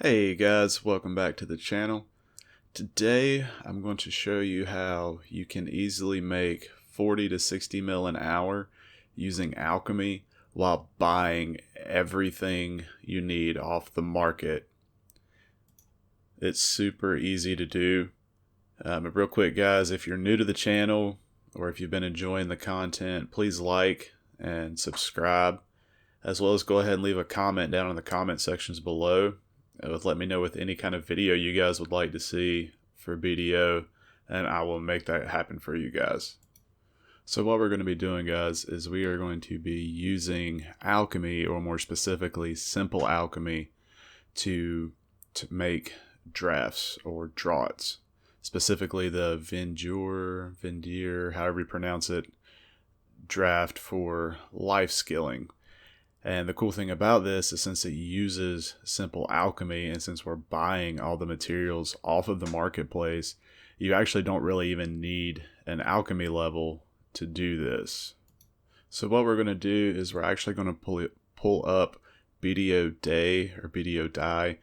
Hey guys, welcome back to the channel. Today I'm going to show you how you can easily make 40 to 60 mil an hour using Alchemy while buying everything you need off the market. It's super easy to do. But real quick guys, if you're new to the channel or if you've been enjoying the content, please like and subscribe, as well as go ahead and leave a comment down in the comment sections below. Let me know with any kind of video you guys would like to see for BDO, and I will make that happen for you guys. So what we're going to be doing, guys, is we are going to be using Alchemy, or more specifically simple Alchemy, to make drafts or draughts, specifically the Vendir, however you pronounce it, draft for life skilling. And the cool thing about this is, since it uses simple alchemy and since we're buying all the materials off of the marketplace, you actually don't really even need an alchemy level to do this. So what we're going to do is we're actually going to pull up BDO Day or BDO Die,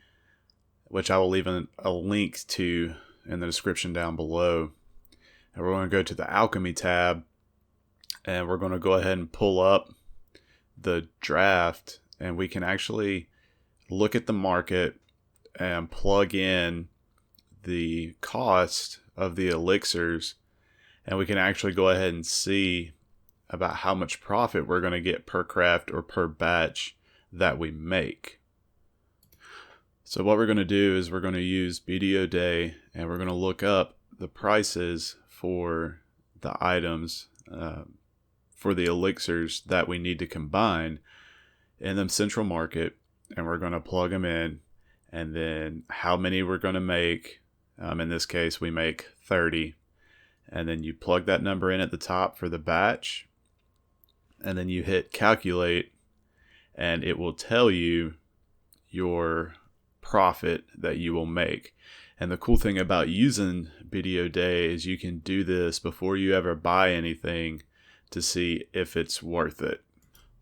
which I will leave a link to in the description down below. And we're going to go to the Alchemy tab, and we're going to go ahead and pull up the draft, and we can actually look at the market and plug in the cost of the elixirs, and we can actually go ahead and see about how much profit we're going to get per craft or per batch that we make. So what we're going to do is we're going to use BDO Day, and we're going to look up the prices for the items for the elixirs that we need to combine in the central market, and we're going to plug them in, and then how many we're going to make. In this case we make 30, and then you plug that number in at the top for the batch, and then you hit calculate, and it will tell you your profit that you will make. And the cool thing about using BDO Day is you can do this before you ever buy anything to see if it's worth it.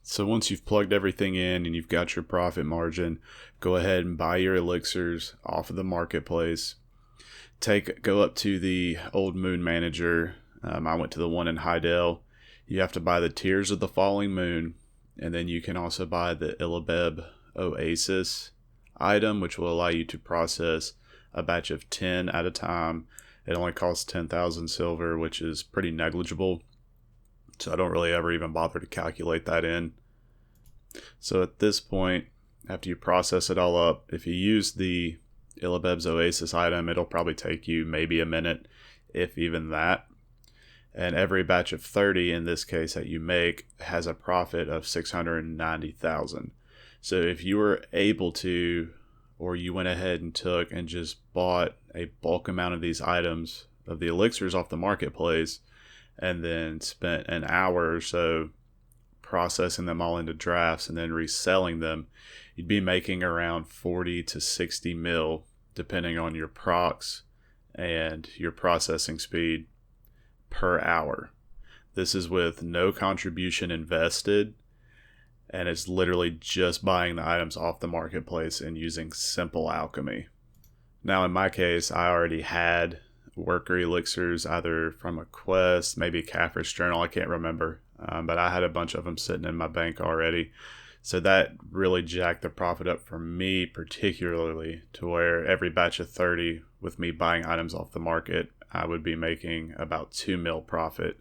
So once you've plugged everything in and you've got your profit margin, go ahead and buy your elixirs off of the marketplace. Go up to the Old Moon Manager. I went to the one in Hydel. You have to buy the Tears of the Falling Moon, and then you can also buy the Illabeb Oasis item, which will allow you to process a batch of 10 at a time. It only costs 10,000 silver, which is pretty negligible. So I don't really ever even bother to calculate that in. So at this point, after you process it all up, if you use the Illabeb's Oasis item, it'll probably take you maybe a minute, if even that. And every batch of 30 in this case that you make has a profit of 690,000. So if you were able to, or you went ahead and took and just bought a bulk amount of these items of the elixirs off the marketplace, and then spent an hour or so processing them all into drafts and then reselling them, you'd be making around 40 to 60 mil, depending on your procs and your processing speed, per hour. This is with no contribution invested, and it's literally just buying the items off the marketplace and using simple alchemy. Now in my case, I already had worker elixirs, either from a quest, maybe a Caphras journal, I can't remember, but I had a bunch of them sitting in my bank already. So that really jacked the profit up for me, particularly, to where every batch of 30 with me buying items off the market, I would be making about 2 mil profit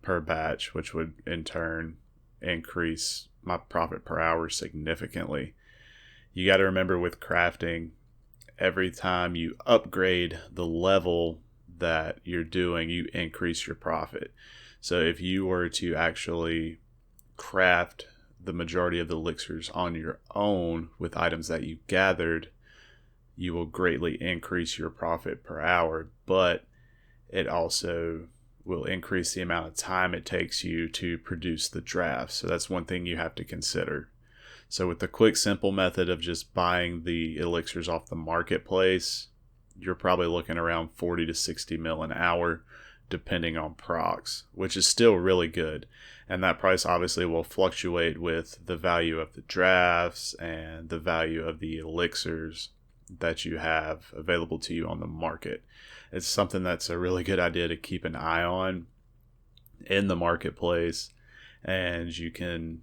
per batch, which would in turn increase my profit per hour significantly. You got to remember, with crafting, every time you upgrade the level that you're doing, you increase your profit. So if you were to actually craft the majority of the elixirs on your own with items that you gathered, you will greatly increase your profit per hour, but it also will increase the amount of time it takes you to produce the draft. So that's one thing you have to consider. So with the quick, simple method of just buying the elixirs off the marketplace, you're probably looking around 40 to 60 mil an hour, depending on procs, which is still really good. And that price obviously will fluctuate with the value of the drafts and the value of the elixirs that you have available to you on the market. It's something that's a really good idea to keep an eye on in the marketplace, and you can,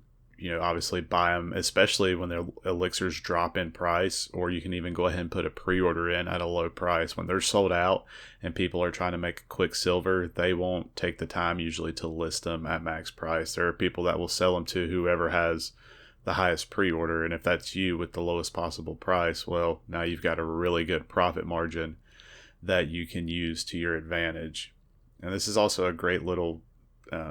obviously buy them, especially when their elixirs drop in price, or you can even go ahead and put a pre-order in at a low price. When they're sold out and people are trying to make a quick silver, they won't take the time usually to list them at max price. There are people that will sell them to whoever has the highest pre-order, and if that's you with the lowest possible price, well, now you've got a really good profit margin that you can use to your advantage. And this is also a great little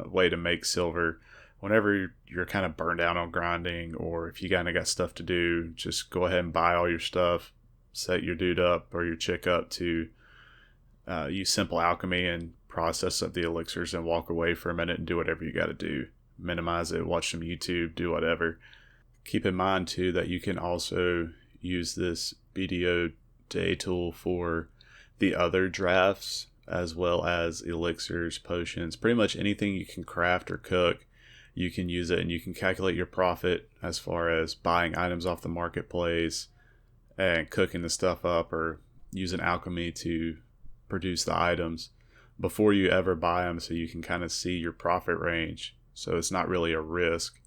way to make silver whenever you're kind of burned out on grinding, or if you kind of got stuff to do. Just go ahead and buy all your stuff, set your dude up or your chick up to use simple alchemy and process up the elixirs and walk away for a minute and do whatever you got to do. Minimize it, watch some YouTube, do whatever. Keep in mind too that you can also use this BDO day tool for the other drafts, as well as elixirs, potions, pretty much anything you can craft or cook. You can use it, and you can calculate your profit as far as buying items off the marketplace and cooking the stuff up, or using alchemy to produce the items before you ever buy them, so you can kind of see your profit range. So it's not really a risk.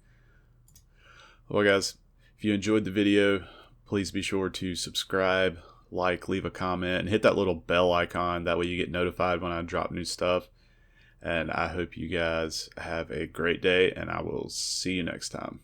Well guys, if you enjoyed the video, please be sure to subscribe, like, leave a comment, and hit that little bell icon. That way you get notified when I drop new stuff. And I hope you guys have a great day, and I will see you next time.